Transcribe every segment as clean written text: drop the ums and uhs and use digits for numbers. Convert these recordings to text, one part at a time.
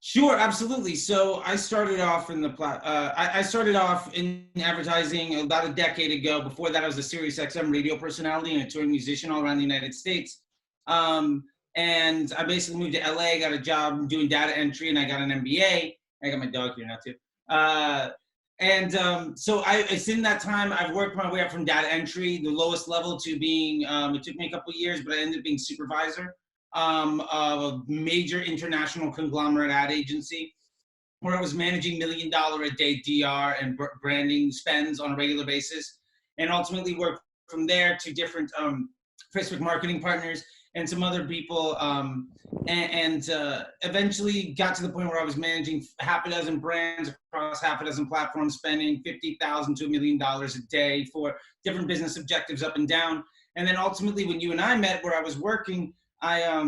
Sure, absolutely. So I started off in I started off in advertising about a decade ago. Before that, I was a Sirius XM radio personality and a touring musician all around the United States. Um, and I basically moved to LA, got a job doing data entry, and I got an MBA. I got my dog here now too. So it's in that time I've worked my way up from data entry, the lowest level, to being. It took me a couple of years, but I ended up being supervisor of a major international conglomerate ad agency where I was managing $1 million a day DR and branding spends on a regular basis, and ultimately worked from there to different Facebook marketing partners and some other people, eventually got to the point where I was managing half a dozen brands across half a dozen platforms, spending $50,000 to $1 million a day for different business objectives up and down. And then ultimately, when you and I met, where I was working, I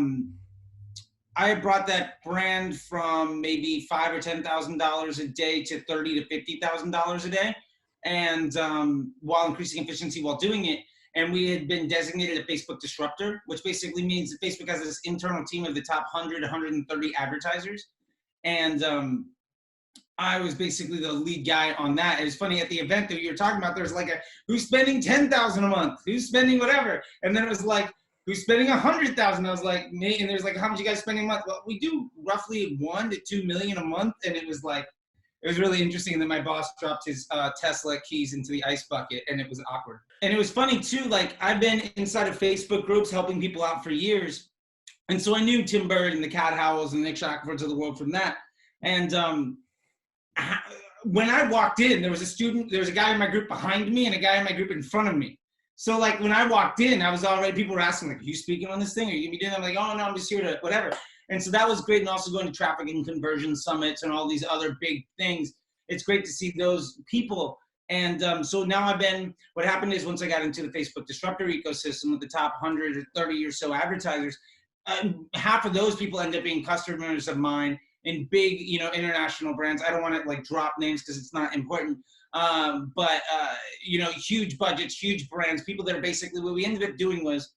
brought that brand from maybe $5,000 or $10,000 a day to $30,000 to $50,000 a day, and while increasing efficiency while doing it. And we had been designated a Facebook disruptor, which basically means that Facebook has this internal team of the top 100, 130 advertisers, and I was basically the lead guy on that. It was funny, at the event that you were talking about, there's like who's spending 10,000 a month, who's spending whatever, and then it was like, who's spending 100,000? I was like, me, and there's like, how much you guys spending a month? Well, we do roughly 1 to 2 million a month, and it was like, it was really interesting. And then my boss dropped his Tesla keys into the ice bucket, and it was awkward. And it was funny too. Like, I've been inside of Facebook groups helping people out for years, and so I knew Tim Bird and the Cat Howells and Nick Shackfords of the world from that. And when I walked in, there was a guy in my group behind me and a guy in my group in front of me. So like when I walked in, I was already, people were asking like, are you speaking on this thing? Are you gonna be doing that? I'm like, oh no, I'm just here to whatever. And so that was great. And also going to traffic and conversion summits and all these other big things. It's great to see those people. And so now what happened is, once I got into the Facebook disruptor ecosystem with the top 100 or 30 or so advertisers, half of those people end up being customers of mine in big, international brands. I don't want to like drop names because it's not important. But huge budgets, huge brands, people that are basically, what we ended up doing was,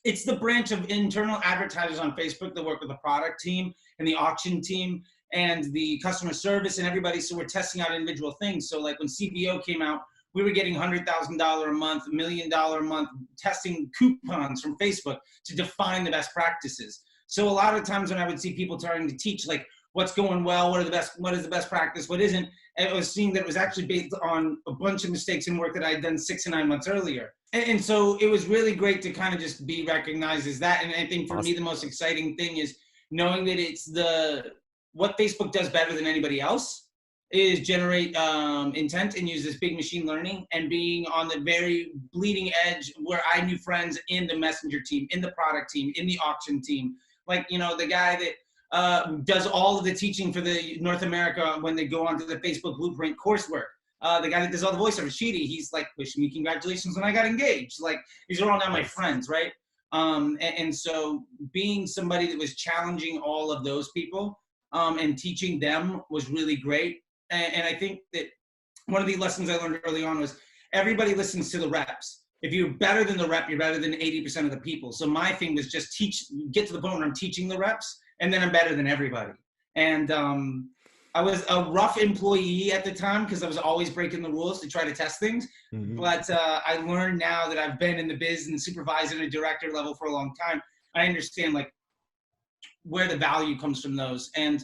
it's the branch of internal advertisers on Facebook that work with the product team and the auction team and the customer service and everybody. So we're testing out individual things. So like when CBO came out, we were getting $100,000 a month, $1 million a month, testing coupons from Facebook to define the best practices. So a lot of times when I would see people trying to teach, like, what's going well, what is the best practice, what isn't, and I was seeing that it was actually based on a bunch of mistakes and work that I had done 6 and 9 months earlier. And so it was really great to kind of just be recognized as that. And I think for me, the most exciting thing is knowing that it's what Facebook does better than anybody else is generate intent and use this big machine learning, and being on the very bleeding edge where I knew friends in the messenger team, in the product team, in the auction team, like, the guy that does all of the teaching for the North America when they go onto the Facebook Blueprint coursework. The guy that does all the voiceover, Sheedy, he's like wishing me congratulations when I got engaged. Like, these are all now my friends, right? And so being somebody that was challenging all of those people and teaching them was really great. And I think that one of the lessons I learned early on was everybody listens to the reps. If you're better than the rep, you're better than 80% of the people. So my thing was just get to the point where I'm teaching the reps, and then I'm better than everybody. And I was a rough employee at the time because I was always breaking the rules to try to test things. Mm-hmm. But I learned now that I've been in the biz and supervisor and a director level for a long time, I understand like where the value comes from those. And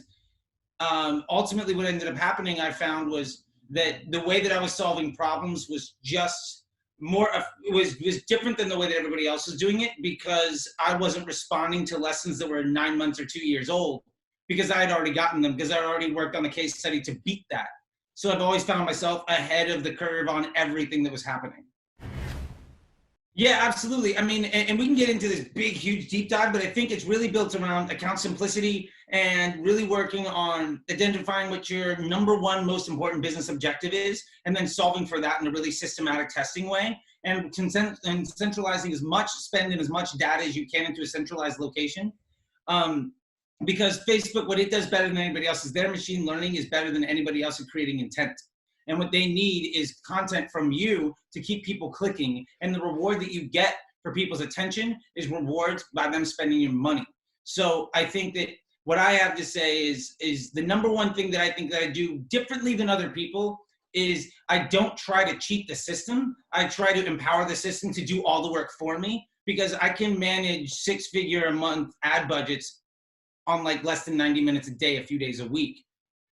ultimately what ended up happening, I found, was that the way that I was solving problems was just was different than the way that everybody else was doing it, because I wasn't responding to lessons that were 9 months or 2 years old, because I had already gotten them, because I had already worked on the case study to beat that. So I've always found myself ahead of the curve on everything that was happening. Yeah, absolutely. I mean, and we can get into this big, huge deep dive, but I think it's really built around account simplicity and really working on identifying what your number one most important business objective is, and then solving for that in a really systematic testing way, and centralizing as much spend and as much data as you can into a centralized location. Because Facebook, what it does better than anybody else is their machine learning is better than anybody else at creating intent. And what they need is content from you to keep people clicking. And the reward that you get for people's attention is rewards by them spending your money. So I think that what I have to say is the number one thing that I think that I do differently than other people is I don't try to cheat the system. I try to empower the system to do all the work for me, because I can manage 6-figure a month ad budgets on like less than 90 minutes a day, a few days a week.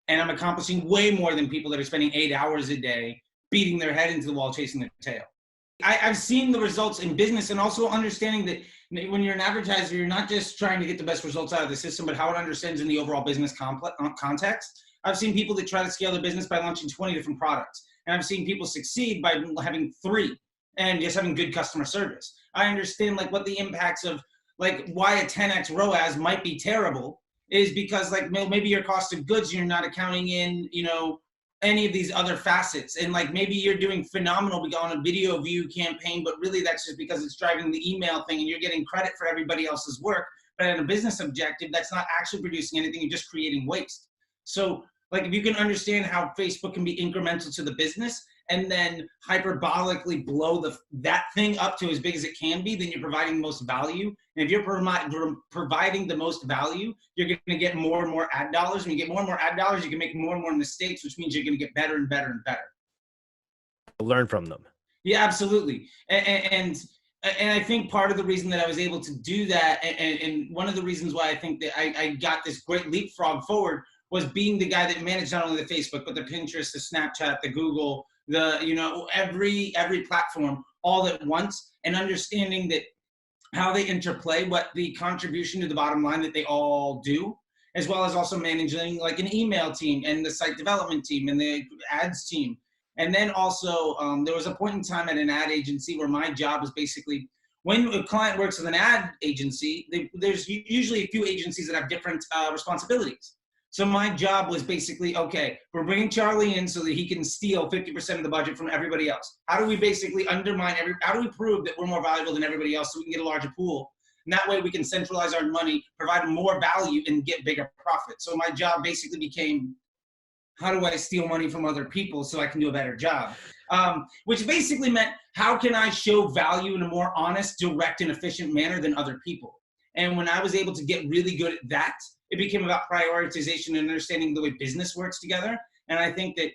And I'm accomplishing way more than people that are spending 8 hours a day beating their head into the wall, chasing their tail. I've seen the results in business, and also understanding that when you're an advertiser, you're not just trying to get the best results out of the system, but how it understands in the overall business context. I've seen people that try to scale their business by launching 20 different products. And I've seen people succeed by having 3 and just having good customer service. I understand like what the impacts of like why a 10x ROAS might be terrible is because like maybe your cost of goods, you're not accounting in, you know, any of these other facets. And like maybe you're doing phenomenal on a video view campaign, but really that's just because it's driving the email thing and you're getting credit for everybody else's work. But at a business objective, that's not actually producing anything, you're just creating waste. So like if you can understand how Facebook can be incremental to the business and then hyperbolically blow that thing up to as big as it can be, then you're providing the most value. And if you're providing the most value, you're going to get more and more ad dollars. When you get more and more ad dollars, you can make more and more mistakes, which means you're going to get better and better and better. Learn from them. Yeah, absolutely. And I think part of the reason that I was able to do that, and one of the reasons why I think that I got this great leapfrog forward, was being the guy that managed not only the Facebook, but the Pinterest, the Snapchat, the Google, the, you know, every platform all at once, and understanding that how they interplay, what the contribution to the bottom line that they all do, as well as also managing like an email team and the site development team and the ads team. And then also there was a point in time at an ad agency where my job was basically, when a client works with an ad agency, there's usually a few agencies that have different responsibilities. So my job was basically, okay, we're bringing Charley in so that he can steal 50% of the budget from everybody else. How do we basically undermine how do we prove that we're more valuable than everybody else so we can get a larger pool? And that way we can centralize our money, provide more value, and get bigger profit. So my job basically became, how do I steal money from other people so I can do a better job? Which basically meant, how can I show value in a more honest, direct, and efficient manner than other people? And when I was able to get really good at that, it became about prioritization and understanding the way business works together. And I think that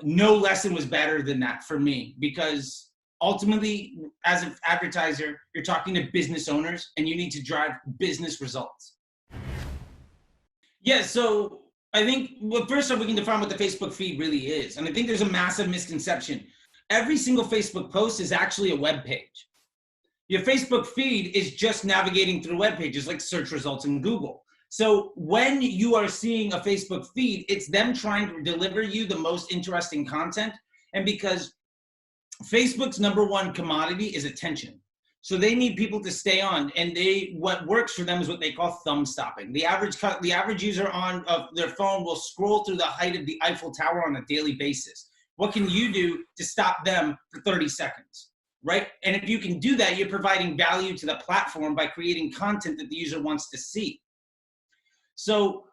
no lesson was better than that for me, because ultimately, as an advertiser, you're talking to business owners and you need to drive business results. Yeah, so I think, well, first off, we can define what the Facebook feed really is. And I think there's a massive misconception. Every single Facebook post is actually a web page. Your Facebook feed is just navigating through web pages like search results in Google. So when you are seeing a Facebook feed, it's them trying to deliver you the most interesting content. And because Facebook's #1 commodity is attention. So they need people to stay on, and what works for them is what they call thumb stopping. The average user on their phone will scroll through the height of the Eiffel Tower on a daily basis. What can you do to stop them for 30 seconds? Right? And if you can do that, you're providing value to the platform by creating content that the user wants to see. So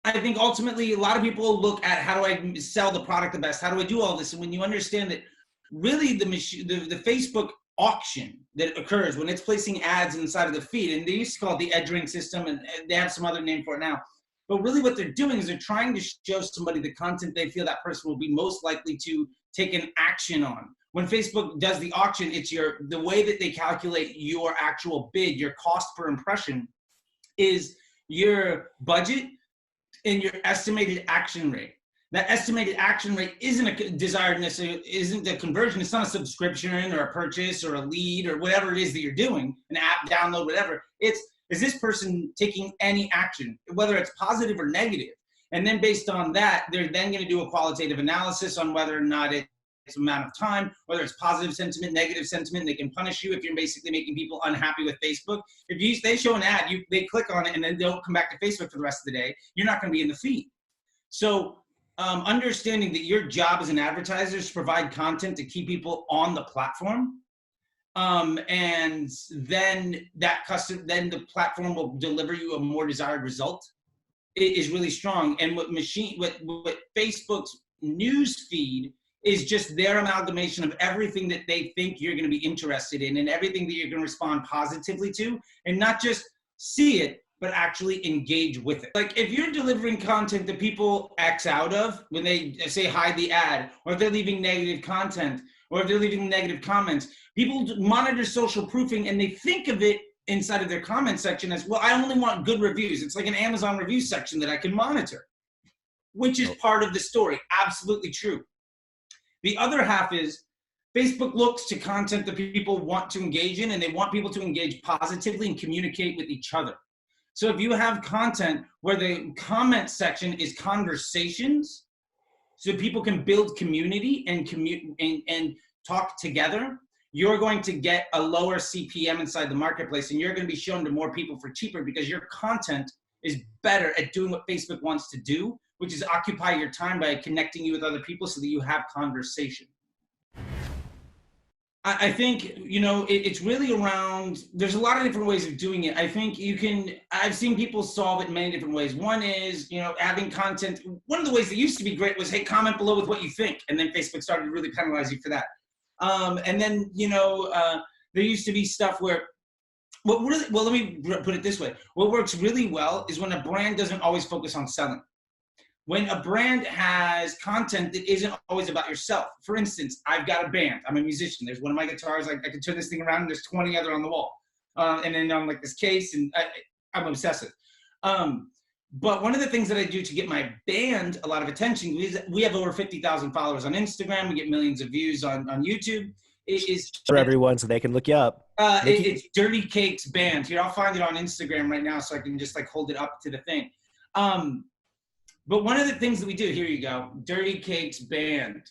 I think ultimately a lot of people look at, how do I sell the product the best? How do I do all this? And when you understand that really the Facebook auction that occurs when it's placing ads inside of the feed, and they used to call it the edge ring system, and they have some other name for it now. But really what they're doing is they're trying to show somebody the content they feel that person will be most likely to take an action on. When Facebook does the auction, it's the way that they calculate your actual bid, your cost per impression, is your budget and your estimated action rate. That estimated action rate isn't a desired necessarily, isn't a conversion. It's not a subscription or a purchase or a lead or whatever it is that you're doing, an app download, whatever. It's, is this person taking any action, whether it's positive or negative? And then based on that, they're then going to do a qualitative analysis on whether or not it's amount of time, whether it's positive sentiment, negative sentiment. They can punish you if you're basically making people unhappy with Facebook. If they show an ad, they click on it and then they don't come back to Facebook for the rest of the day, you're not going to be in the feed. So understanding that your job as an advertiser is to provide content to keep people on the platform, and then then the platform will deliver you a more desired result. It is really strong. And what Facebook's news feed is just their amalgamation of everything that they think you're going to be interested in and everything that you're going to respond positively to, and not just see it, but actually engage with it. Like if you're delivering content that people X out of when they say hide the ad, or if they're leaving negative content, or if they're leaving negative comments, people monitor social proofing and they think of it inside of their comment section as, well, I only want good reviews. It's like an Amazon review section that I can monitor, which is part of the story. Absolutely true. The other half is Facebook looks to content that people want to engage in, and they want people to engage positively and communicate with each other. So if you have content where the comment section is conversations, so people can build community and talk together, you're going to get a lower CPM inside the marketplace, and you're going to be shown to more people for cheaper because your content is better at doing what Facebook wants to do, which is occupy your time by connecting you with other people so that you have conversation. I think, you know, it's really around, there's a lot of different ways of doing it. I think I've seen people solve it in many different ways. One is, you know, having content. One of the ways that used to be great was, hey, comment below with what you think. And then Facebook started to really penalize you for that. And then, you know, there used to be stuff where, let me put it this way. What works really well is when a brand doesn't always focus on selling. When a brand has content that isn't always about yourself. For instance, I've got a band. I'm a musician. There's one of my guitars. I can turn this thing around and there's 20 other on the wall. And then on like this case, and I'm obsessive. But one of the things that I do to get my band a lot of attention is we have over 50,000 followers on Instagram. We get millions of views on YouTube. It is for everyone so they can look you up. It's Dirty Cakes Band. Here, I'll find it on Instagram right now so I can just like hold it up to the thing. But one of the things that we do, here you go, Dirty Cakes Band.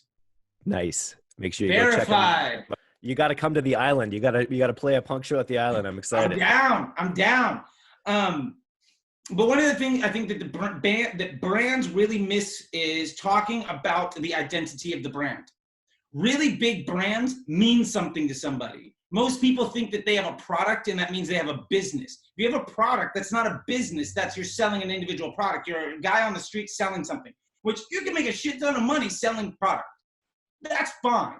Nice. Make sure you Verified. Go check them. You got to come to the island. You got to play a punk show at the island. I'm excited. I'm down. But one of the things I think that that brands really miss is talking about the identity of the brand. Really big brands mean something to somebody. Most people think that they have a product and that means they have a business. If you have a product, that's not a business. That's you're selling an individual product. You're a guy on the street selling something, which you can make a shit ton of money selling product. That's fine.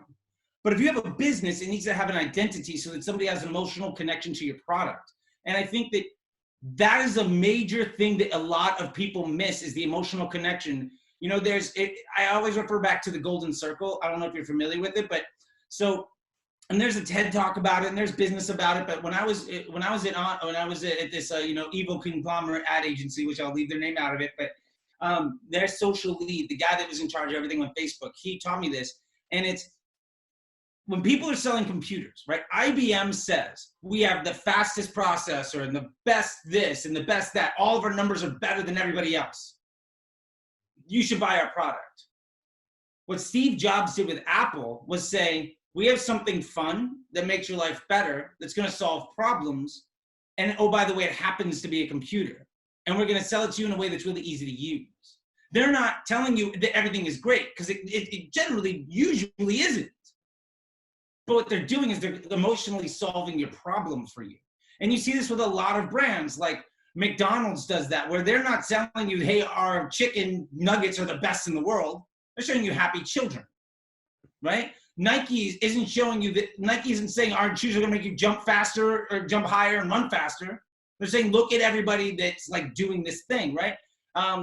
But if you have a business, it needs to have an identity so that somebody has an emotional connection to your product. And I think that that is a major thing that a lot of people miss is the emotional connection. You know, I always refer back to the golden circle. I don't know if you're familiar with it, but and there's a TED talk about it, and there's business about it. But when I was at this evil conglomerate ad agency, which I'll leave their name out of it, but their social lead, the guy that was in charge of everything on Facebook, he taught me this, and it's when people are selling computers, right? IBM says we have the fastest processor and the best this and the best that. All of our numbers are better than everybody else. You should buy our product. What Steve Jobs did with Apple was say, we have something fun that makes your life better, that's going to solve problems. And oh, by the way, it happens to be a computer. And we're going to sell it to you in a way that's really easy to use. They're not telling you that everything is great because it generally usually isn't. But what they're doing is they're emotionally solving your problem for you. And you see this with a lot of brands, like McDonald's does that, where they're not selling you, hey, our chicken nuggets are the best in the world. They're showing you happy children, right? Nike isn't showing you that. Nike isn't saying our shoes are going to make you jump faster or jump higher and run faster. They're saying, look at everybody that's like doing this thing, right?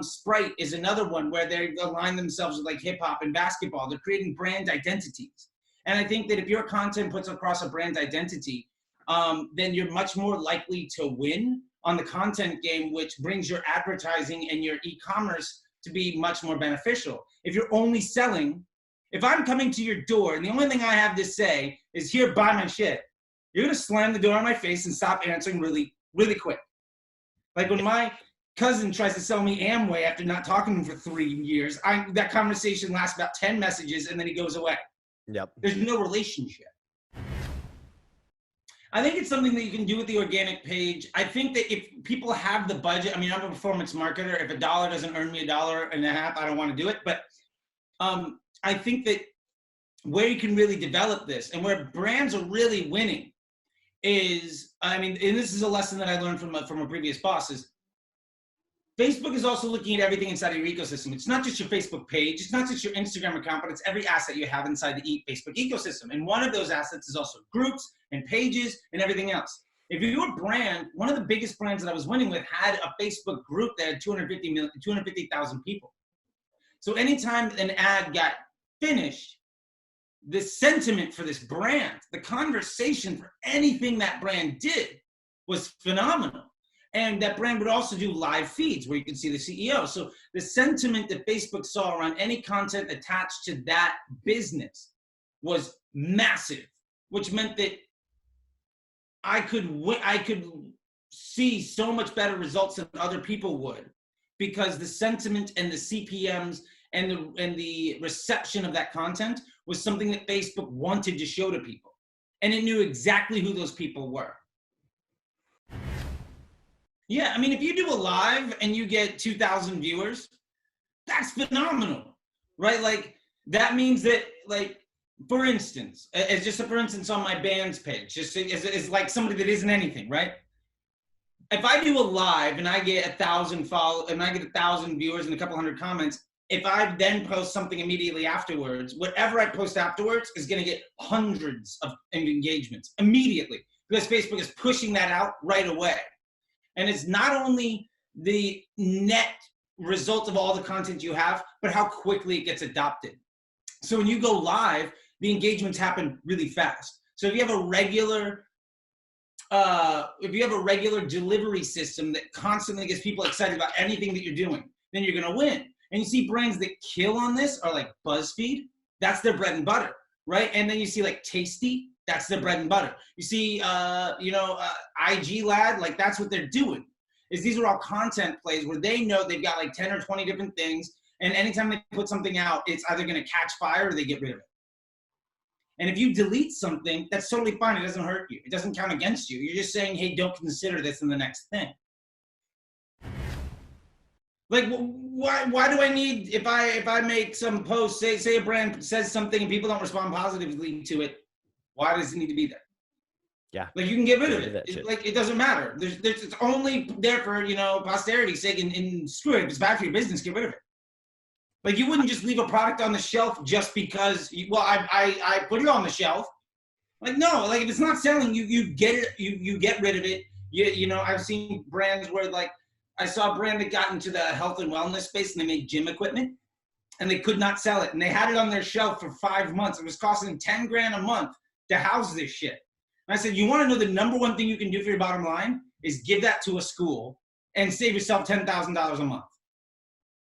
Sprite is another one where they align themselves with like hip hop and basketball. They're creating brand identities. And I think that if your content puts across a brand identity, then you're much more likely to win on the content game, which brings your advertising and your e-commerce to be much more beneficial. If you're only selling, if I'm coming to your door and the only thing I have to say is, here, buy my shit, you're going to slam the door on my face and stop answering really, really quick. Like when my cousin tries to sell me Amway after not talking to him for 3 years, that conversation lasts about 10 messages and then he goes away. Yep. There's no relationship. I think it's something that you can do with the organic page. I think that if people have the budget, I mean, I'm a performance marketer. If $1 doesn't earn me $1.50, I don't want to do it. But I think that where you can really develop this and where brands are really winning is, I mean, and this is a lesson that I learned from a previous boss, is Facebook is also looking at everything inside of your ecosystem. It's not just your Facebook page. It's not just your Instagram account, but it's every asset you have inside the Facebook ecosystem. And one of those assets is also groups and pages and everything else. If your brand, one of the biggest brands that I was winning with had a Facebook group that had 250,000 people. So anytime an ad got finished, the sentiment for this brand, the conversation for anything that brand did was phenomenal. And that brand would also do live feeds where you can see the CEO. So the sentiment that Facebook saw around any content attached to that business was massive, which meant that I could see so much better results than other people would, because the sentiment and the CPMs and the reception of that content was something that Facebook wanted to show to people. And it knew exactly who those people were. Yeah, I mean, if you do a live and you get 2,000 viewers, that's phenomenal, right? Like, that means that, like, for instance, as just a for instance on my band's page, just as like somebody that isn't anything, right? If I do a live and I get 1,000 followers and I get 1,000 viewers and a couple hundred comments, if I then post something immediately afterwards, whatever I post afterwards is going to get hundreds of engagements immediately, because Facebook is pushing that out right away. And it's not only the net result of all the content you have, but how quickly it gets adopted. So when you go live, the engagements happen really fast. So if you have a regular delivery system that constantly gets people excited about anything that you're doing, then you're gonna win. And you see brands that kill on this are like BuzzFeed. That's their bread and butter, right? And then you see like Tasty. That's their bread and butter. You see, IG Lad, like that's what they're doing. Is these are all content plays where they know they've got like 10 or 20 different things, and anytime they put something out, it's either going to catch fire or they get rid of it. And if you delete something, that's totally fine. It doesn't hurt you. It doesn't count against you. You're just saying, hey, don't consider this in the next thing. Like, why do I need, if I make some post, say a brand says something and people don't respond positively to it, why does it need to be there? Yeah. Like, you can get rid of it. It doesn't matter. It's only there for, posterity's sake, and screw it. If it's bad for your business, get rid of it. Like, you wouldn't just leave a product on the shelf just because, I put it on the shelf. Like, no, like if it's not selling, you get it, you get rid of it. I've seen brands where, like, I saw a brand that got into the health and wellness space and they made gym equipment and they could not sell it. And they had it on their shelf for 5 months. It was costing $10,000 a month to house this shit. And I said, you want to know the number one thing you can do for your bottom line is give that to a school and save yourself $10,000 a month.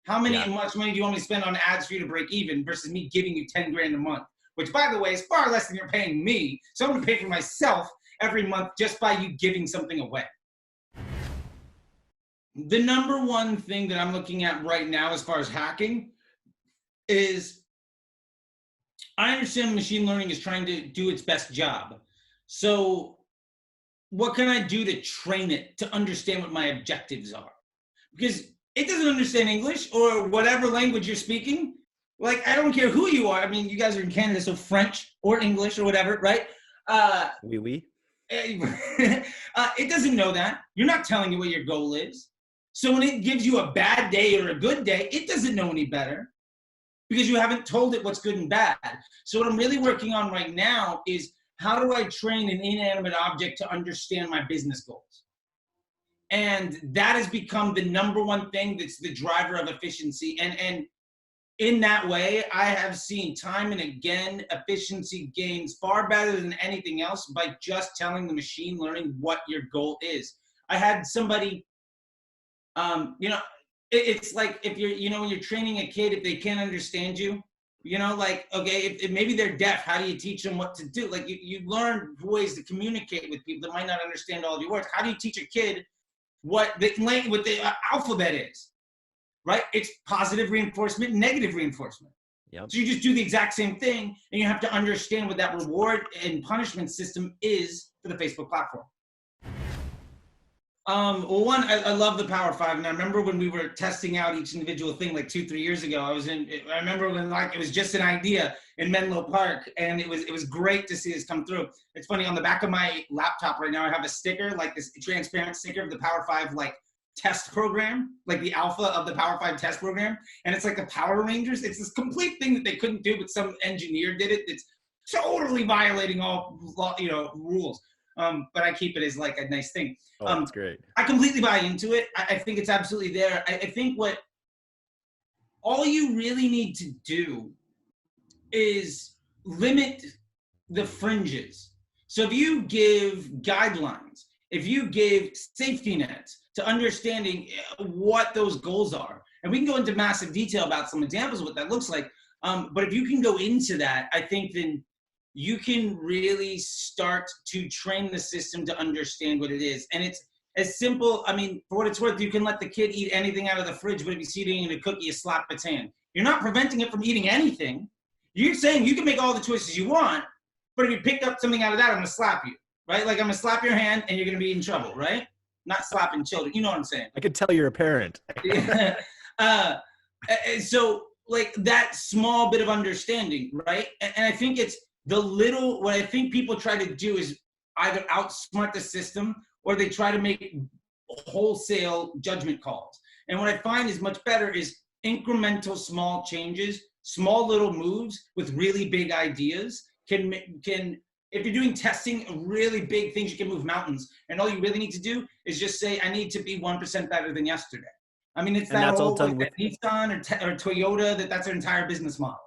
How much money do you want me to spend on ads for you to break even versus me giving you $10,000 a month? Which, by the way, is far less than you're paying me. So I'm going to pay for myself every month just by you giving something away. The number one thing that I'm looking at right now as far as hacking is I understand machine learning is trying to do its best job. So what can I do to train it to understand what my objectives are? Because it doesn't understand English or whatever language you're speaking. Like, I don't care who you are. I mean, you guys are in Canada, so French or English or whatever, right? Oui. It doesn't know that. You're not telling it what your goal is. So when it gives you a bad day or a good day, it doesn't know any better because you haven't told it what's good and bad. So what I'm really working on right now is how do I train an inanimate object to understand my business goals? And that has become the number one thing that's the driver of efficiency. And in that way, I have seen time and again efficiency gains far better than anything else by just telling the machine learning what your goal is. I had somebody, it's like if you're, when you're training a kid, if they can't understand you, like, okay, if maybe they're deaf, how do you teach them what to do? Like you learn ways to communicate with people that might not understand all of your words. How do you teach a kid what the alphabet is, right? It's positive reinforcement, negative reinforcement. Yep. So you just do the exact same thing and you have to understand what that reward and punishment system is for the Facebook platform. Well, one, I love the Power 5, and I remember when we were testing out each individual thing like 2-3 years ago. I remember when like it was just an idea in Menlo Park, and it was great to see this come through. It's funny, on the back of my laptop right now, I have a sticker, like this transparent sticker of the Power 5 like test program, like the alpha of the Power 5 test program, and it's like the Power Rangers. It's this complete thing that they couldn't do, but some engineer did it. It's totally violating all rules. But I keep it as like a nice thing. Oh, that's great. I completely buy into it. I think it's absolutely there. I think all you really need to do is limit the fringes. So if you give guidelines, if you give safety nets to understanding what those goals are, and we can go into massive detail about some examples of what that looks like, but if you can go into that, I think then you can really start to train the system to understand what it is. And it's as simple, I mean, for what it's worth, you can let the kid eat anything out of the fridge, but if you see it eating a cookie, you slap its hand. You're not preventing it from eating anything. You're saying you can make all the choices you want, but if you pick up something out of that, I'm gonna slap you, right? Like I'm gonna slap your hand and you're gonna be in trouble, right? Not slapping children, you know what I'm saying? I could tell you're a parent. So like that small bit of understanding, right? And I think it's what I think people try to do is either outsmart the system or they try to make wholesale judgment calls. And what I find is much better is incremental small changes, small little moves with really big ideas can if you're doing testing, really big things, you can move mountains. And all you really need to do is just say, I need to be 1% better than yesterday. I mean, it's that whole like that Nissan or Toyota, that's their entire business model.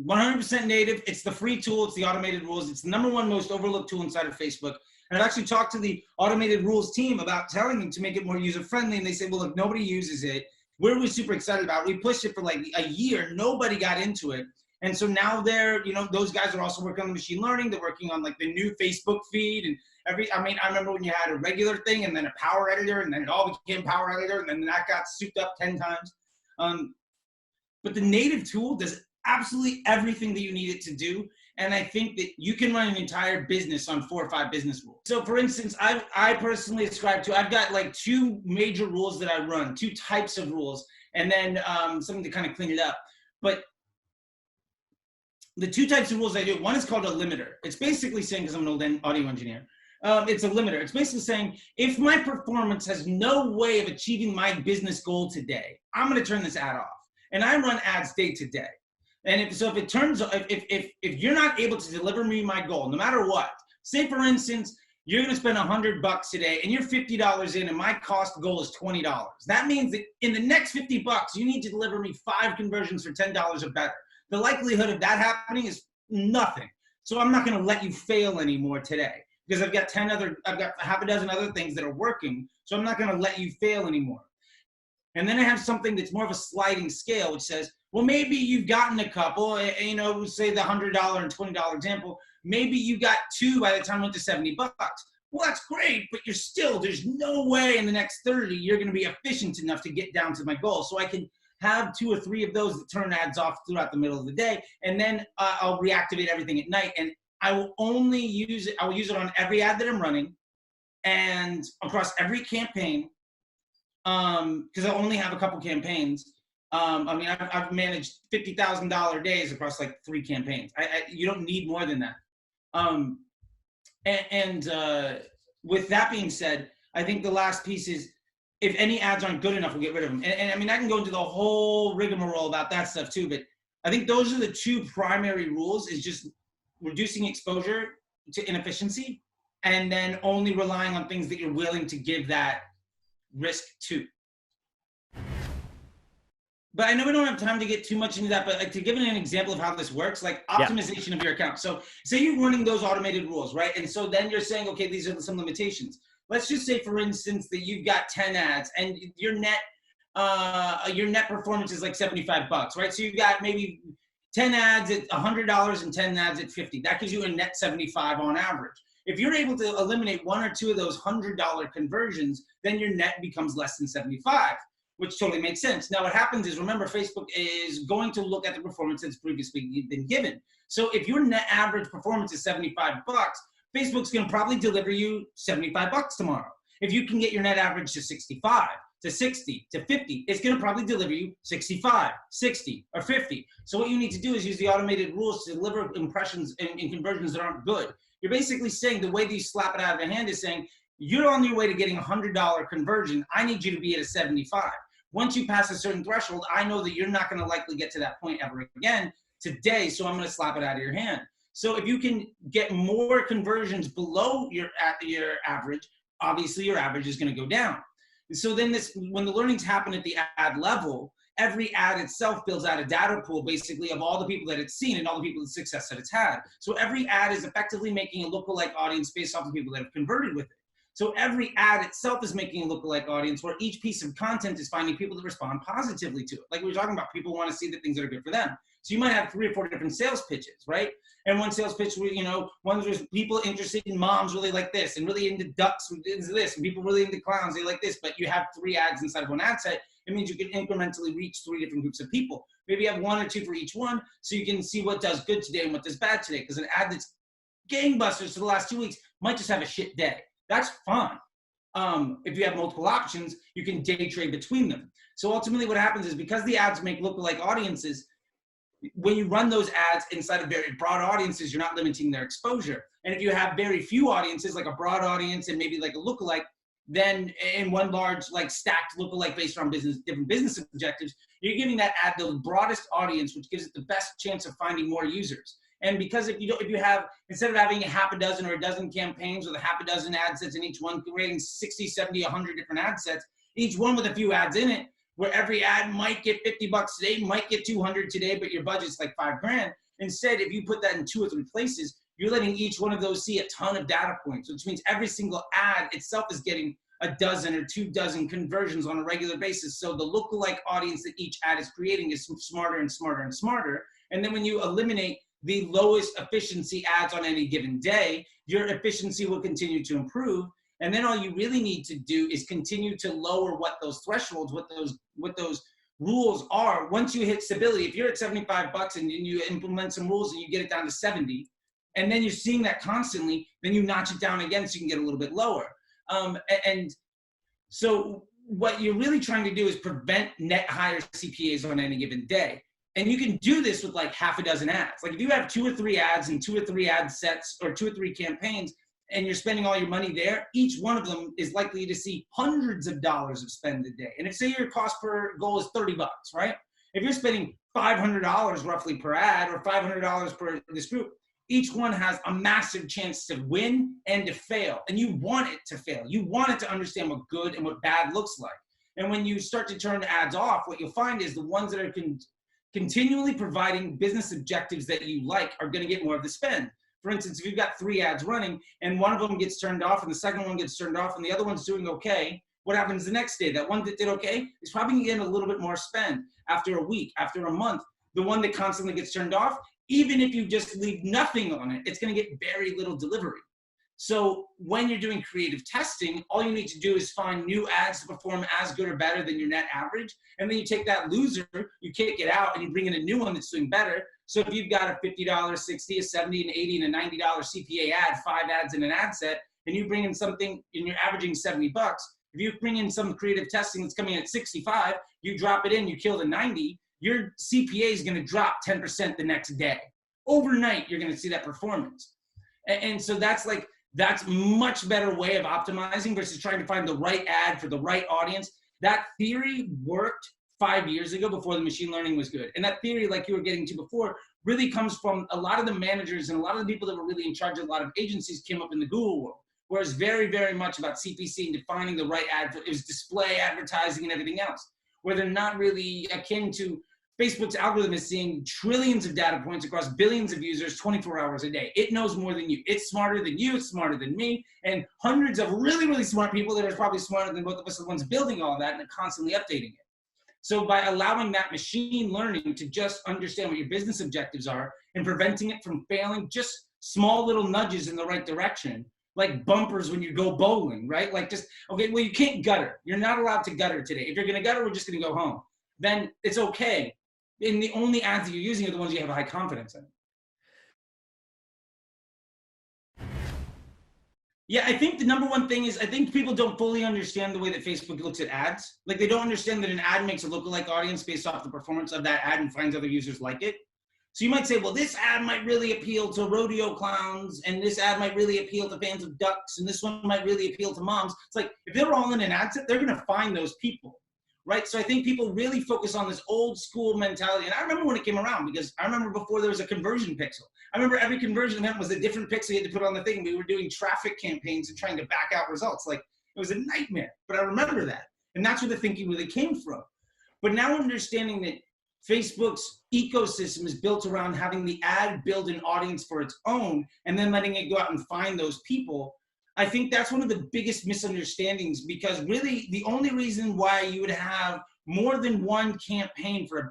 100% native. It's the free tool. It's the automated rules. It's the #1 most overlooked tool inside of Facebook. And I've actually talked to the automated rules team about telling them to make it more user-friendly. And they say, well, look, nobody uses it. We're super excited about it. We pushed it for like a year. Nobody got into it. And so now those guys are also working on the machine learning. They're working on like the new Facebook feed and I remember when you had a regular thing and then a power editor and then it all became power editor and then that got souped up 10 times. But the native tool does absolutely everything that you need it to do. And I think that you can run an entire business on 4 or 5 business rules. So for instance, I personally ascribe to, I've got like 2 major rules that I run, 2 types of rules, and then something to kind of clean it up. But the 2 types of rules I do, one is called a limiter. It's basically saying, because I'm an old audio engineer, it's a limiter. It's basically saying, if my performance has no way of achieving my business goal today, I'm going to turn this ad off. And I run ads day to day. And if you're not able to deliver me my goal, no matter what, say for instance, you're going to spend $100 today and you're $50 in and my cost goal is $20. That means that in the next $50, you need to deliver me 5 conversions for $10 or better. The likelihood of that happening is nothing. So I'm not going to let you fail anymore today because I've got half a dozen other things that are working. So I'm not going to let you fail anymore. And then I have something that's more of a sliding scale, which says, well, maybe you've gotten a couple, say the $100 and $20 example, maybe you got 2 by the time it went to $70. Well, that's great, but there's no way in the next 30 you're going to be efficient enough to get down to my goal. So I can have 2 or 3 of those that turn ads off throughout the middle of the day, and then I'll reactivate everything at night. And I will only use it. I will use it on every ad that I'm running, and across every campaign, because I only have a couple campaigns. I've managed $50,000 days across like 3 campaigns. You don't need more than that. With that being said, I think the last piece is, if any ads aren't good enough, we'll get rid of them. And I mean, I can go into the whole rigmarole about that stuff too, but I think those are the 2 primary rules, is just reducing exposure to inefficiency and then only relying on things that you're willing to give that risk to. But I know we don't have time to get too much into that, but like to give an example of how this works, like optimization of your account. So say you're running those automated rules, right? And so then you're saying, okay, these are some limitations. Let's just say, for instance, that you've got 10 ads and your net performance is like $75, right? So you've got maybe 10 ads at $100 and 10 ads at $50. That gives you a net 75 on average. If you're able to eliminate 1 or 2 of those $100 conversions, then your net becomes less than 75, which totally makes sense. Now what happens is, remember, Facebook is going to look at the performance that's previously been given. So if your net average performance is $75, Facebook's going to probably deliver you $75 tomorrow. If you can get your net average to 65, to 60, to 50, it's going to probably deliver you 65, 60, or 50. So what you need to do is use the automated rules to deliver impressions and conversions that aren't good. You're basically saying, the way that you slap it out of the hand is saying, you're on your way to getting a $100 conversion. I need you to be at a 75. Once you pass a certain threshold, I know that you're not going to likely get to that point ever again today, so I'm going to slap it out of your hand. So if you can get more conversions below your average, obviously your average is going to go down. So then when the learnings happen at the ad level, every ad itself builds out a data pool basically of all the people that it's seen and all the people, the success that it's had. So every ad is effectively making a lookalike audience based off the people that have converted with it. So every ad itself is making a lookalike audience where each piece of content is finding people that respond positively to it. Like we were talking about, people want to see the things that are good for them. So you might have 3 or 4 different sales pitches, right? And one sales pitch, one there's people interested in moms really like this, and really into ducks into this, and people really into clowns, they like this, but you have 3 ads inside of one ad set. It means you can incrementally reach 3 different groups of people. Maybe you have 1 or 2 for each one, so you can see what does good today and what does bad today. Because an ad that's gangbusters for the last 2 weeks might just have a shit day. That's fine. If you have multiple options, you can day trade between them. So ultimately what happens is, because the ads make lookalike audiences, when you run those ads inside of very broad audiences, you're not limiting their exposure. And if you have very few audiences, like a broad audience and maybe like a lookalike, then in one large like stacked lookalike based on different business objectives, you're giving that ad the broadest audience, which gives it the best chance of finding more users. And because if you have, instead of having a half a dozen or a dozen campaigns with a half a dozen ad sets in each one, creating 60, 70, 100 different ad sets, each one with a few ads in it, where every ad might get $50 today, might get 200 today, but your budget's like $5,000. Instead, if you put that in 2 or 3 places, you're letting each one of those see a ton of data points, which means every single ad itself is getting a dozen or 2 dozen conversions on a regular basis. So the lookalike audience that each ad is creating is smarter and smarter and smarter. And then when you eliminate the lowest efficiency ads on any given day, your efficiency will continue to improve. And then all you really need to do is continue to lower what those thresholds, what those rules are. Once you hit stability, if you're at $75 and you implement some rules and you get it down to 70, and then you're seeing that constantly, then you notch it down again so you can get a little bit lower. And so what you're really trying to do is prevent net higher CPAs on any given day. And you can do this with like half a dozen ads. Like if you have 2 or 3 ads and 2 or 3 ad sets or 2 or 3 campaigns, and you're spending all your money there, each one of them is likely to see hundreds of dollars of spend a day. And if say your cost per goal is $30, right? If you're spending $500 roughly per ad or $500 per this group, each one has a massive chance to win and to fail. And you want it to fail. You want it to understand what good and what bad looks like. And when you start to turn ads off, what you'll find is the ones that are continually providing business objectives that you like are going to get more of the spend. For instance, if you've got 3 ads running and one of them gets turned off and the second one gets turned off and the other one's doing okay, what happens the next day? That one that did okay is probably going to get a little bit more spend after a week, after a month. The one that constantly gets turned off, even if you just leave nothing on it, it's going to get very little delivery. So when you're doing creative testing, all you need to do is find new ads to perform as good or better than your net average. And then you take that loser, you kick it out, and you bring in a new one that's doing better. So if you've got a $50, $60, a $70, an $80, and a $90 CPA ad, 5 ads in an ad set, and you bring in something and you're averaging $70, if you bring in some creative testing that's coming in at 65, you drop it in, you kill the 90, your CPA is going to drop 10% the next day. Overnight, you're going to see that performance. And so that's much better way of optimizing versus trying to find the right ad for the right audience. That theory worked 5 years ago before the machine learning was good. And that theory, like you were getting to before, really comes from a lot of the managers and a lot of the people that were really in charge of a lot of agencies came up in the Google world, where it's very, very much about CPC and defining the right ad. It was display advertising and everything else, where they're not really akin to Facebook's algorithm is seeing trillions of data points across billions of users 24 hours a day. It knows more than you. It's smarter than you. It's smarter than me. And hundreds of really, really smart people that are probably smarter than both of us are the ones building all that and are constantly updating it. So by allowing that machine learning to just understand what your business objectives are and preventing it from failing, just small little nudges in the right direction, like bumpers when you go bowling, right? Like just, okay, well, you can't gutter. You're not allowed to gutter today. If you're going to gutter, we're just going to go home. Then it's okay. And the only ads that you're using are the ones you have a high confidence in. Yeah, I think the number one thing is I think people don't fully understand the way that Facebook looks at ads. Like they don't understand that an ad makes a lookalike audience based off the performance of that ad and finds other users like it. So you might say, well, this ad might really appeal to rodeo clowns and this ad might really appeal to fans of ducks and this one might really appeal to moms. It's like if they're all in an ad set, they're going to find those people. right? So I think people really focus on this old school mentality. And I remember when it came around, because I remember before there was a conversion pixel. I remember every conversion event was a different pixel you had to put on the thing. We were doing traffic campaigns and trying to back out results. Like, it was a nightmare, but I remember that. And that's where the thinking really came from. But now understanding that Facebook's ecosystem is built around having the ad build an audience for its own and then letting it go out and find those people, I think that's one of the biggest misunderstandings, because really the only reason why you would have more than one campaign for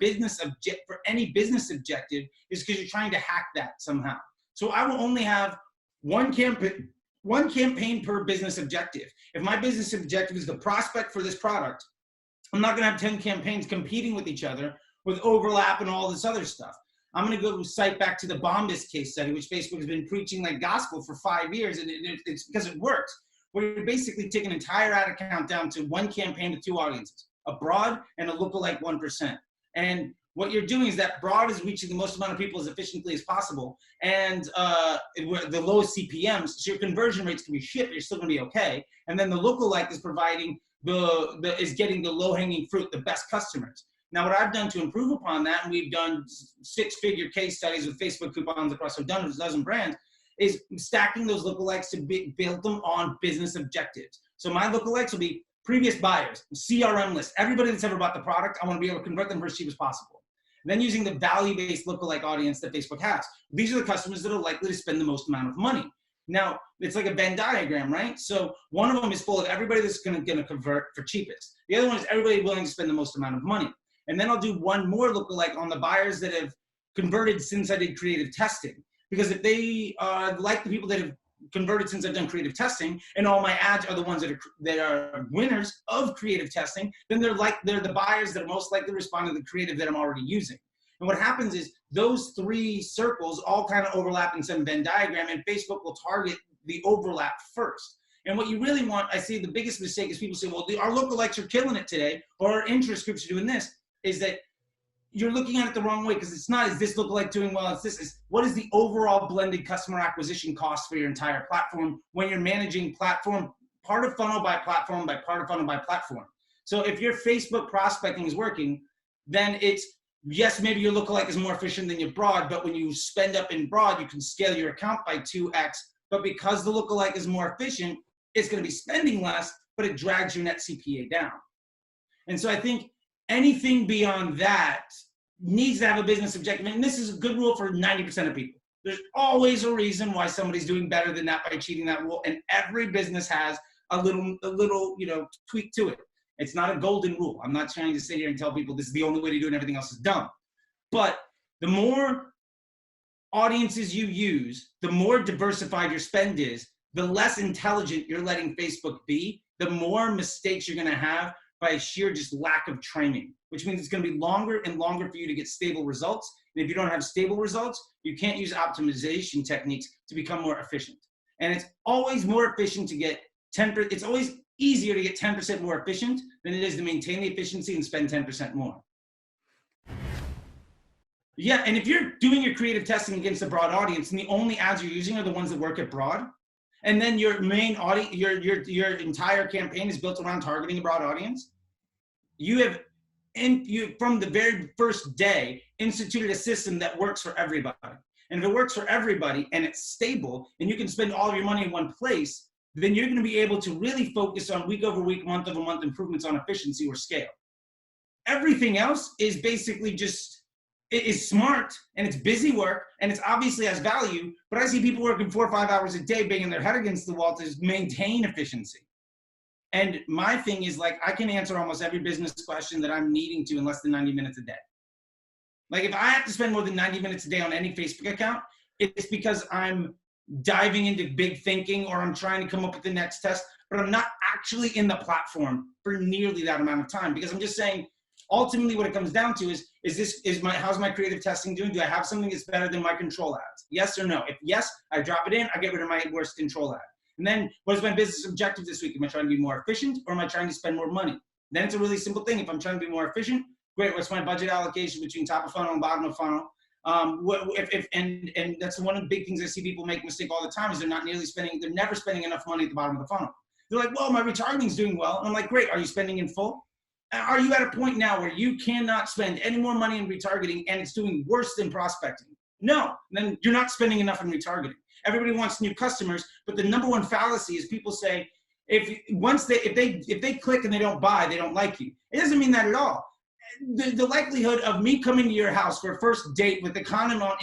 for any business objective is because you're trying to hack that somehow. So I will only have one campaign per business objective. If my business objective is the prospect for this product, I'm not going to have 10 campaigns competing with each other with overlap and all this other stuff. I'm going to go cite back to the Bombas case study, which Facebook has been preaching like gospel for 5 years, and it's because it works. Where you basically take an entire ad account down to one campaign with two audiences, a broad and a lookalike 1%. And what you're doing is that broad is reaching the most amount of people as efficiently as possible, and the lowest CPMs, so your conversion rates can be shit, but you're still going to be okay. And then the lookalike is providing is getting the low-hanging fruit, the best customers. Now, what I've done to improve upon that, and we've done 6-figure case studies with Facebook coupons across a dozen brands, is stacking those lookalikes to build them on business objectives. So my lookalikes will be previous buyers, CRM list, everybody that's ever bought the product. I want to be able to convert them for as cheap as possible. And then using the value-based lookalike audience that Facebook has. These are the customers that are likely to spend the most amount of money. Now, it's like a Venn diagram, right? So one of them is full of everybody that's going to convert for cheapest. The other one is everybody willing to spend the most amount of money. And then I'll do one more lookalike on the buyers that have converted since I did creative testing. Because if they like the people that have converted since I've done creative testing, and all my ads are the ones that are winners of creative testing, then they're the buyers that are most likely to respond to the creative that I'm already using. And what happens is those three circles all kind of overlap in some Venn diagram, and Facebook will target the overlap first. And what you really want, I see the biggest mistake is people say, well, our lookalikes are killing it today, or our interest groups are doing this, is that you're looking at it the wrong way, because it's not, is this lookalike doing well? It's this, is what is the overall blended customer acquisition cost for your entire platform when you're managing platform, part of funnel by platform by part of funnel by platform. So if your Facebook prospecting is working, then it's, yes, maybe your lookalike is more efficient than your broad, but when you spend up in broad, you can scale your account by 2x. But because the lookalike is more efficient, it's going to be spending less, but it drags your net CPA down. And so I think anything beyond that needs to have a business objective. And this is a good rule for 90% of people. There's always a reason why somebody's doing better than that by cheating that rule. And every business has a little, tweak to it. It's not a golden rule. I'm not trying to sit here and tell people this is the only way to do it and everything else is dumb. But the more audiences you use, the more diversified your spend is, the less intelligent you're letting Facebook be, the more mistakes you're going to have by sheer just lack of training, which means it's going to be longer and longer for you to get stable results. And if you don't have stable results, you can't use optimization techniques to become more efficient. And it's always more efficient to get 10%. It's always easier to get 10% more efficient than it is to maintain the efficiency and spend 10% more. Yeah, and if you're doing your creative testing against a broad audience and the only ads you're using are the ones that work at broad, and then your main audience, your entire campaign is built around targeting a broad audience, you from the very first day instituted a system that works for everybody. And if it works for everybody and it's stable and you can spend all of your money in one place, then you're going to be able to really focus on week over week, month over month improvements on efficiency or scale. Everything else is basically just, it is smart and it's busy work and it's obviously has value, but I see people working 4 or 5 hours a day banging their head against the wall to maintain efficiency. And my thing is, like, I can answer almost every business question that I'm needing to in less than 90 minutes a day. Like, if I have to spend more than 90 minutes a day on any Facebook account, it's because I'm diving into big thinking or I'm trying to come up with the next test, but I'm not actually in the platform for nearly that amount of time, because I'm just saying, ultimately what it comes down to is how's my creative testing doing? Do I have something that's better than my control ads? Yes or no? If yes, I drop it in, I get rid of my worst control ad. And then what is my business objective this week? Am I trying to be more efficient or am I trying to spend more money? Then it's a really simple thing. If I'm trying to be more efficient, great. What's my budget allocation between top of funnel and bottom of funnel? And that's one of the big things I see people make a mistake all the time is they're never spending enough money at the bottom of the funnel. They're like, well, my retargeting is doing well. And I'm like, great. Are you spending in full? Are you at a point now where you cannot spend any more money in retargeting and it's doing worse than prospecting? No, then you're not spending enough in retargeting. Everybody wants new customers, but the number one fallacy is people say, if they click and they don't buy, they don't like you. It doesn't mean that at all. The likelihood of me coming to your house for a first date with the condom on,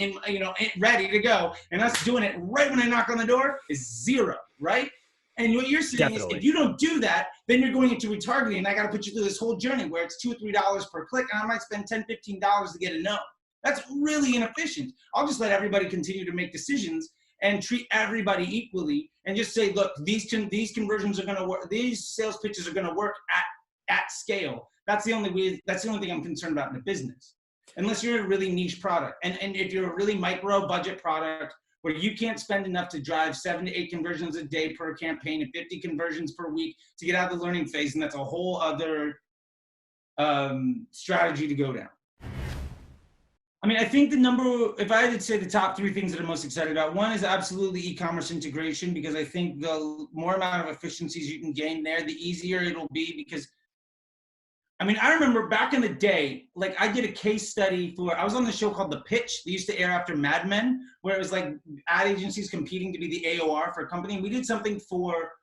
ready to go, and us doing it right when I knock on the door is zero, right? And what you're saying is, if you don't do that, then you're going into retargeting, and I got to put you through this whole journey where it's $2 or $3 per click, and I might spend $10, $15 to get a no. That's really inefficient. I'll just let everybody continue to make decisions and treat everybody equally, and just say, look, these conversions are going to work. These sales pitches are going to work at scale. That's the only thing I'm concerned about in the business. Unless you're a really niche product, and if you're a really micro budget product where you can't spend enough to drive 7 to 8 conversions a day per campaign and 50 conversions per week to get out of the learning phase, and that's a whole other strategy to go down. I mean, I think if I had to say the top 3 things that I'm most excited about, one is absolutely e-commerce integration, because I think the more amount of efficiencies you can gain there, the easier it'll be. Because, I mean, I remember back in the day, like I did a case study I was on the show called The Pitch. They used to air after Mad Men, where it was like ad agencies competing to be the AOR for a company. And we did something for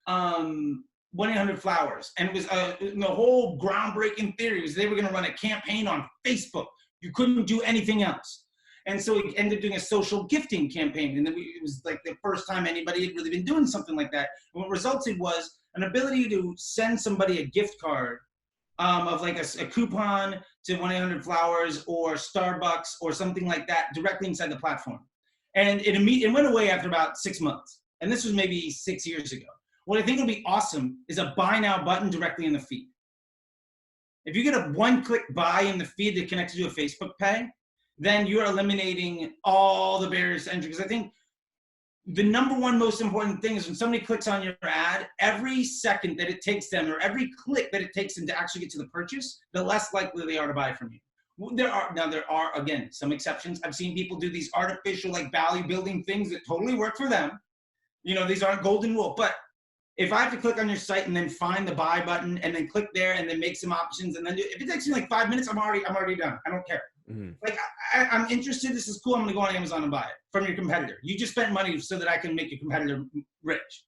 1-800-Flowers. And it was the whole groundbreaking theory was they were going to run a campaign on Facebook. You couldn't do anything else. And so we ended up doing a social gifting campaign. And then it was like the first time anybody had really been doing something like that. And what resulted was an ability to send somebody a gift card of like a coupon to 1-800-Flowers or Starbucks or something like that directly inside the platform. And it went away after about 6 months. And this was maybe 6 years ago. What I think will be awesome is a buy now button directly in the feed. If you get a one-click buy in the feed that connects you to a Facebook pay, then you're eliminating all the barriers to entry. Because I think the number one most important thing is when somebody clicks on your ad, every second that it takes them or every click that it takes them to actually get to the purchase, the less likely they are to buy from you. There are, again, some exceptions. I've seen people do these artificial, like value building things that totally work for them. These aren't golden rule, but if I have to click on your site and then find the buy button and then click there and then make some options and then if it takes me like 5 minutes, I'm already done. I don't care. Mm-hmm. Like I'm interested. This is cool. I'm gonna go on Amazon and buy it from your competitor. You just spent money so that I can make your competitor rich.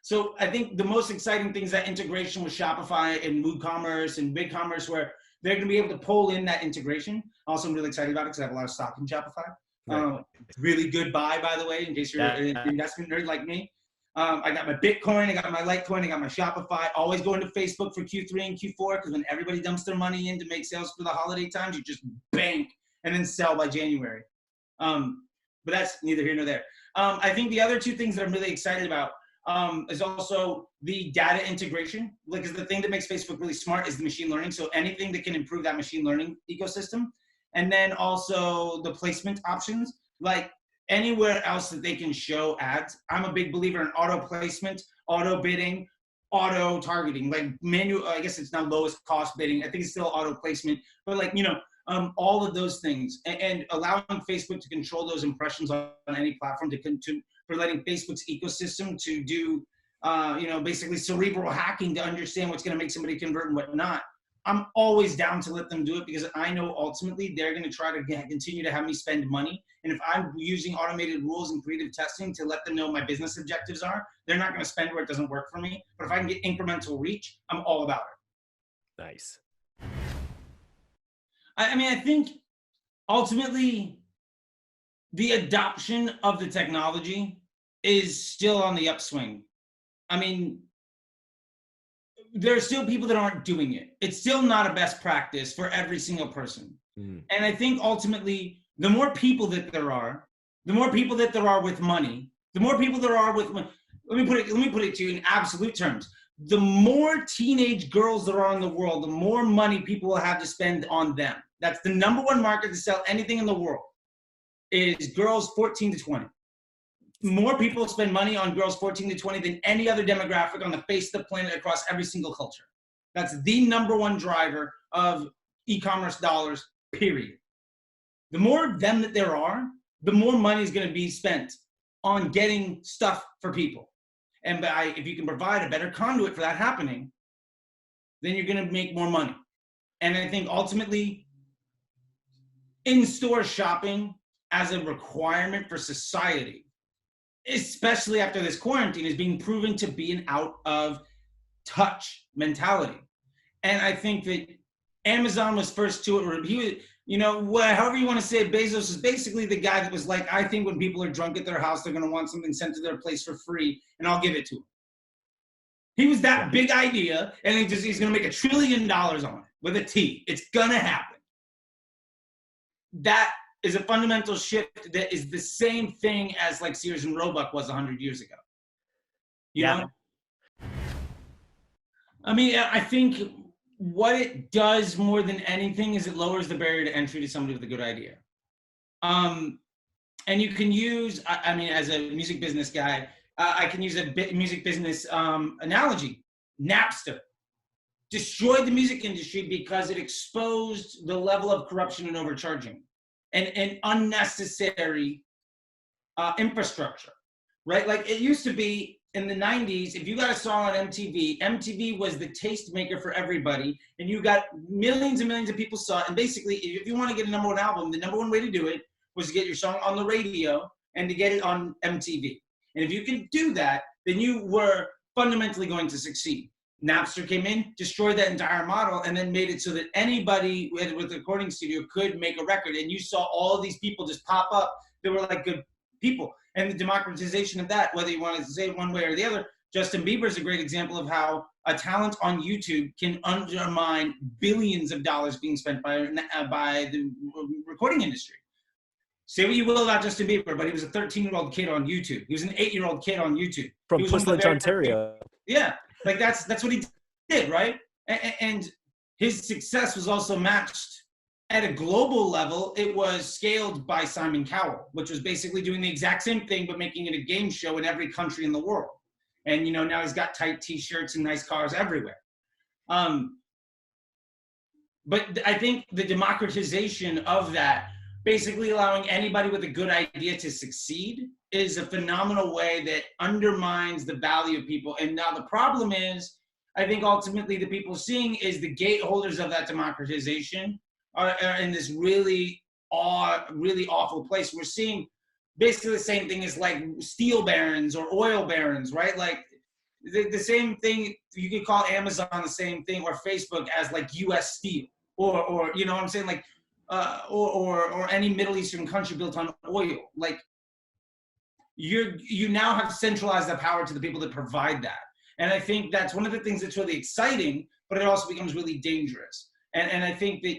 So I think the most exciting thing is that integration with Shopify and WooCommerce and BigCommerce, where they're gonna be able to pull in that integration. Also, I'm really excited about it because I have a lot of stock in Shopify. Right. Really good buy, by the way, in case you're an investment nerd like me. I got my Bitcoin, I got my Litecoin, I got my Shopify. Always going to Facebook for Q3 and Q4 because when everybody dumps their money in to make sales for the holiday times, you just bank and then sell by January. But that's neither here nor there. I think the other 2 things that I'm really excited about is also the data integration. Because the thing that makes Facebook really smart is the machine learning. So anything that can improve that machine learning ecosystem. And then also the placement options. Like anywhere else that they can show ads. I'm a big believer in auto placement, auto bidding, auto targeting, like manual, I guess it's now lowest cost bidding. I think it's still auto placement, but like, all of those things and allowing Facebook to control those impressions on any platform for letting Facebook's ecosystem to do, basically cerebral hacking to understand what's going to make somebody convert and whatnot. I'm always down to let them do it because I know ultimately they're going to try to continue to have me spend money. And if I'm using automated rules and creative testing to let them know my business objectives are, they're not going to spend where it doesn't work for me. But if I can get incremental reach, I'm all about it. Nice. I think ultimately the adoption of the technology is still on the upswing. I mean, there are still people that aren't doing it. It's still not a best practice for every single person. Mm. And I think ultimately, the more people that there are with money, the more people there are with money. Let me put it to you in absolute terms. The more teenage girls there are in the world, the more money people will have to spend on them. That's the number one market to sell anything in the world is girls 14 to 20. More people spend money on girls 14 to 20 than any other demographic on the face of the planet across every single culture. That's the number one driver of e-commerce dollars, period. The more of them that there are, the more money is going to be spent on getting stuff for people. And if you can provide a better conduit for that happening, then you're going to make more money. And I think ultimately in-store shopping as a requirement for society, especially after this quarantine, is being proven to be an out of touch mentality. And I think that Amazon was first to it. He was, you know, however you want to say it, Bezos is basically the guy that was like, I think when people are drunk at their house, they're going to want something sent to their place for free, and I'll give it to them. He was that big idea, and he's going to make $1 trillion on it with a T. It's going to happen. That is a fundamental shift that is the same thing as like Sears and Roebuck was 100 years ago. You know? I mean, I think what it does more than anything is it lowers the barrier to entry to somebody with a good idea. And you can use, I mean, as a music business guy, I can use a music business analogy. Napster destroyed the music industry because it exposed the level of corruption and overcharging and unnecessary infrastructure, right? Like it used to be in the 90s, if you got a song on MTV, MTV was the tastemaker for everybody, and you got millions and millions of people saw it. And basically, if you want to get a #1 album, the #1 way to do it was to get your song on the radio and to get it on MTV. And if you can do that, then you were fundamentally going to succeed. Napster came in, destroyed that entire model, and then made it so that anybody with a recording studio could make a record. And you saw all of these people just pop up that were like good people. And the democratization of that, whether you want to say it one way or the other, Justin Bieber is a great example of how a talent on YouTube can undermine billions of dollars being spent by the recording industry. Say what you will about Justin Bieber, but he was a 13-year-old kid on YouTube. He was an 8-year-old kid on YouTube. From Puslinch, Ontario. Yeah, like that's what he did, right? And his success was also matched at a global level. It was scaled by Simon Cowell, which was basically doing the exact same thing, but making it a game show in every country in the world. And, you know, now he's got tight t-shirts and nice cars everywhere. But I think the democratization of that, basically allowing anybody with a good idea to succeed, is a phenomenal way that undermines the value of people. And now the problem is, I think ultimately the people seeing is the gateholders of that democratization are in this really awful place. We're seeing basically the same thing as like steel barons or oil barons, right? Like the same thing, you could call Amazon the same thing, or Facebook as like US Steel, or you know what I'm saying? Like, or any Middle Eastern country built on oil. Like you now have centralized the power to the people that provide that. And I think that's one of the things that's really exciting, but it also becomes really dangerous. And I think that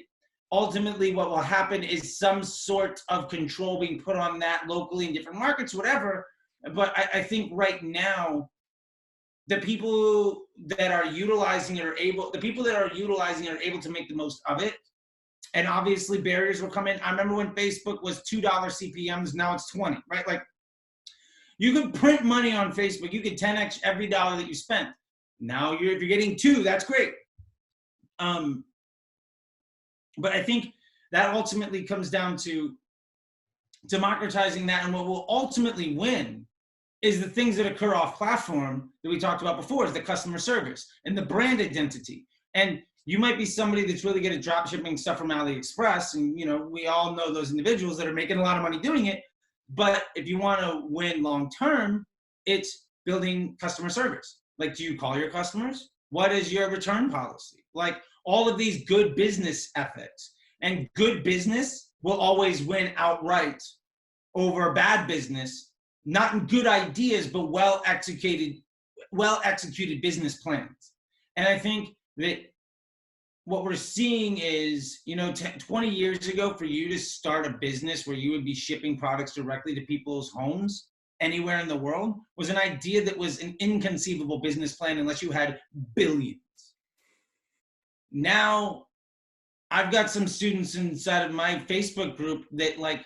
ultimately what will happen is some sort of control being put on that locally in different markets, whatever. But I think right now, the people that are utilizing it are able to make the most of it. And obviously barriers will come in. I remember when Facebook was $2 CPMs, now it's 20, right? Like you could print money on Facebook. You could 10x every dollar that you spent. Now if you're getting 2, that's great. But I think that ultimately comes down to democratizing that. And what will ultimately win is the things that occur off platform that we talked about before, is the customer service and the brand identity. And you might be somebody that's really good at drop shipping stuff from AliExpress. And, you know, we all know those individuals that are making a lot of money doing it. But if you want to win long-term, it's building customer service. Like, do you call your customers? What is your return policy? Like all of these good business ethics, and good business will always win outright over bad business, not in good ideas, but well-executed business plans. And I think that what we're seeing is, you know, 20 years ago, for you to start a business where you would be shipping products directly to people's homes anywhere in the world was an idea that was an inconceivable business plan unless you had billions. Now, I've got some students inside of my Facebook group that, like,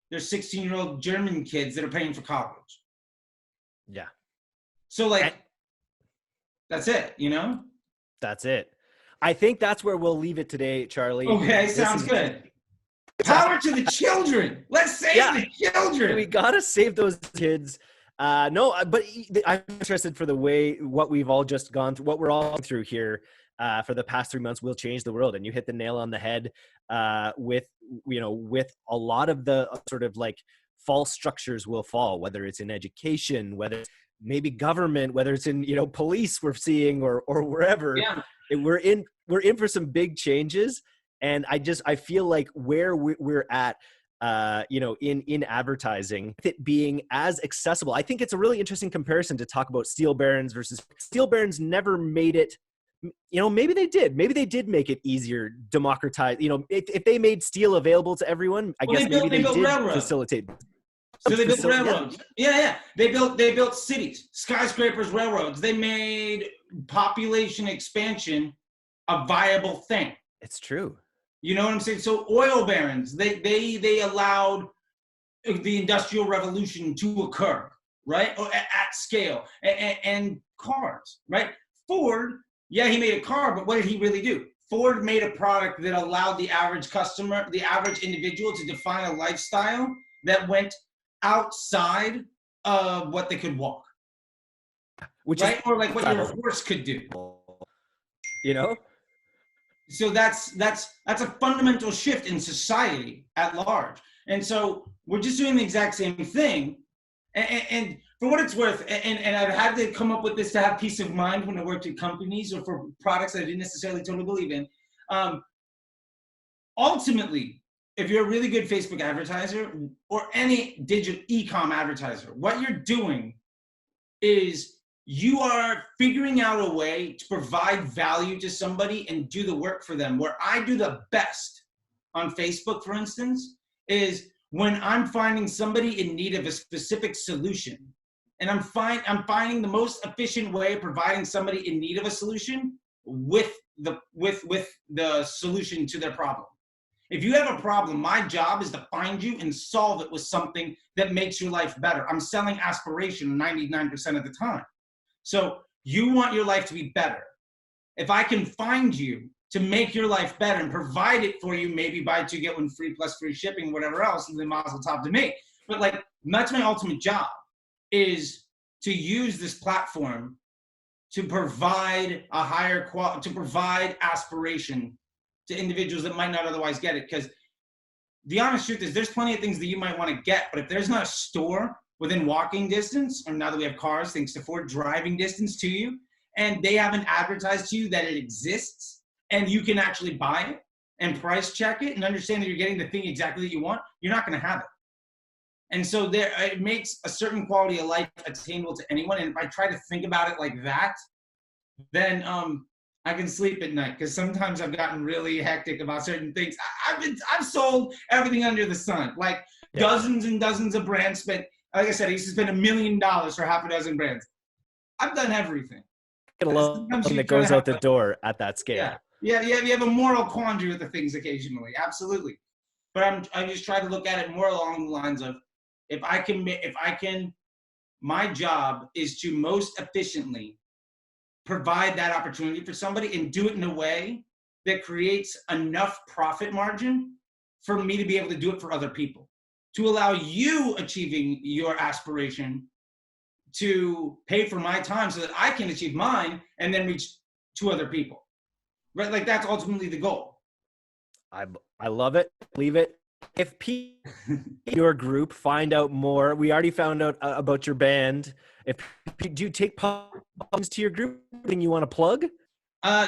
they're 16-year-old German kids that are paying for college. Yeah. So, like, that's it, you know? That's it. I think that's where we'll leave it today, Charlie. Okay, sounds good. Power to the children. Let's save the children. We got to save those kids. No, but I'm interested for the way what we've all just gone through, what we're all through here for the past 3 months will change the world. And you hit the nail on the head with, with a lot of the sort of like false structures will fall, whether it's in education, whether it's maybe government, whether it's in, police we're seeing or wherever. Yeah. We're in for some big changes. And I feel like where we're at, in advertising, with it being as accessible. I think it's a really interesting comparison to talk about steel barons versus steel barons never made it, maybe they did. Maybe they did make it easier, democratize, if they made steel available to everyone, I guess maybe they did railroads. Facilitate. So they built railroads. Yeah. They built cities, skyscrapers, railroads. They made population expansion a viable thing. It's true. You know what I'm saying? So oil barons, they allowed the Industrial Revolution to occur, right? At scale. And cars, right? Ford, yeah, he made a car, but what did he really do? Ford made a product that allowed the average customer, the average individual to define a lifestyle that went outside of what they could walk. Which right? Or like what your horse could do. So that's a fundamental shift in society at large. And so we're just doing the exact same thing. And for what it's worth, and I've had to come up with this to have peace of mind when I worked at companies or for products that I didn't necessarily totally believe in. Ultimately, if you're a really good Facebook advertiser or any digital e-com advertiser, what you're doing is you are figuring out a way to provide value to somebody and do the work for them. Where I do the best on Facebook, for instance, is when I'm finding somebody in need of a specific solution, and I'm finding the most efficient way of providing somebody in need of a solution with the solution to their problem. If you have a problem, my job is to find you and solve it with something that makes your life better. I'm selling aspiration 99% of the time. So you want your life to be better. If I can find you to make your life better and provide it for you, maybe buy 2 get 1 free plus free shipping, whatever else, and then mazel tov to me. But like, that's my ultimate job, is to use this platform to provide a higher quality, to provide aspiration to individuals that might not otherwise get it. Because the honest truth is there's plenty of things that you might want to get, but if there's not a store within walking distance, or now that we have cars, thanks to Ford, driving distance to you, and they haven't advertised to you that it exists, and you can actually buy it and price check it and understand that you're getting the thing exactly that you want, you're not going to have it. And so it makes a certain quality of life attainable to anyone. And if I try to think about it like that, then I can sleep at night, because sometimes I've gotten really hectic about certain things. I've sold everything under the sun, like dozens and dozens of brands. Spent, like I said, I used to spend $1 million for half a dozen brands. I've done everything. That goes out the door at that scale. Yeah, you have a moral quandary with the things occasionally, absolutely. But I just try to look at it more along the lines of, if I can, my job is to most efficiently provide that opportunity for somebody and do it in a way that creates enough profit margin for me to be able to do it for other people, to allow you achieving your aspiration to pay for my time so that I can achieve mine and then reach 2 other people. Right? Like, that's ultimately the goal. I love it. Leave it. If your group find out more, we already found out about your band. Do you take poems to your group? Anything you want to plug?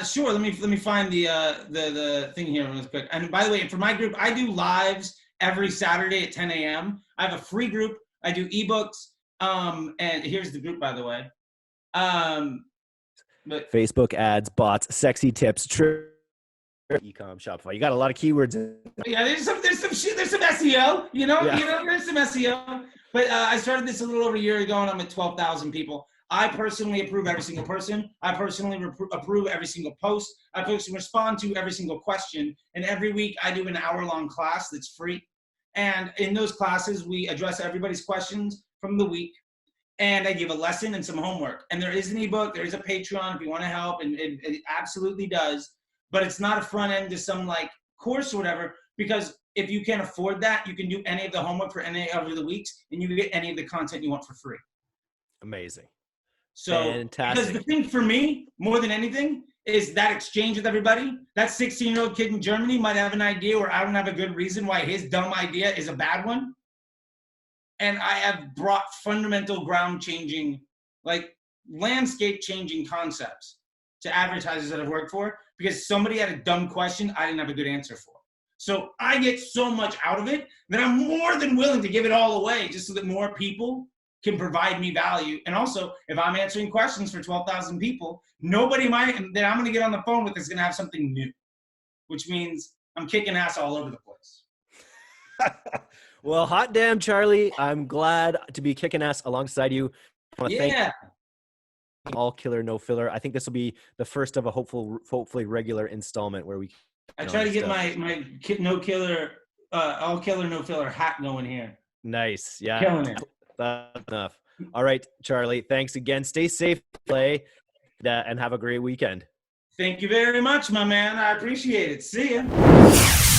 Sure. Let me find the thing here real quick. And by the way, for my group, I do lives every Saturday at 10 a.m. I have a free group. I do ebooks. And here's the group, by the way. But Facebook ads, bots, sexy tips, e-com, Shopify. You got a lot of keywords. Yeah, there's some SEO. There's some SEO. But I started this a little over a year ago, and I'm at 12,000 people. I personally approve every single person. I personally approve every single post. I personally respond to every single question. And every week I do an hour-long class that's free. And in those classes, we address everybody's questions from the week. And I give a lesson and some homework. And there is an ebook. There is a Patreon if you want to help. And it absolutely does. But it's not a front end to some like course or whatever, because if you can't afford that, you can do any of the homework for any of the weeks and you can get any of the content you want for free. Amazing. So, Fantastic. because the thing for me, more than anything, is that exchange with everybody. That 16-year-old kid in Germany might have an idea where I don't have a good reason why his dumb idea is a bad one. And I have brought fundamental ground changing, like landscape changing concepts to advertisers that I've worked for because somebody had a dumb question I didn't have a good answer for. So I get so much out of it that I'm more than willing to give it all away just so that more people can provide me value. And also, if I'm answering questions for 12,000 people, nobody that I'm going to get on the phone with is going to have something new, which means I'm kicking ass all over the place. Well, hot damn, Charlie. I'm glad to be kicking ass alongside you. I want to thank all killer, no filler. I think this will be the first of a hopefully regular installment where we. I try to get my no killer, all killer, no filler hat going here. Nice. Yeah. Killing it. That's enough. All right, Charlie. Thanks again. Stay safe, play, and have a great weekend. Thank you very much, my man. I appreciate it. See ya.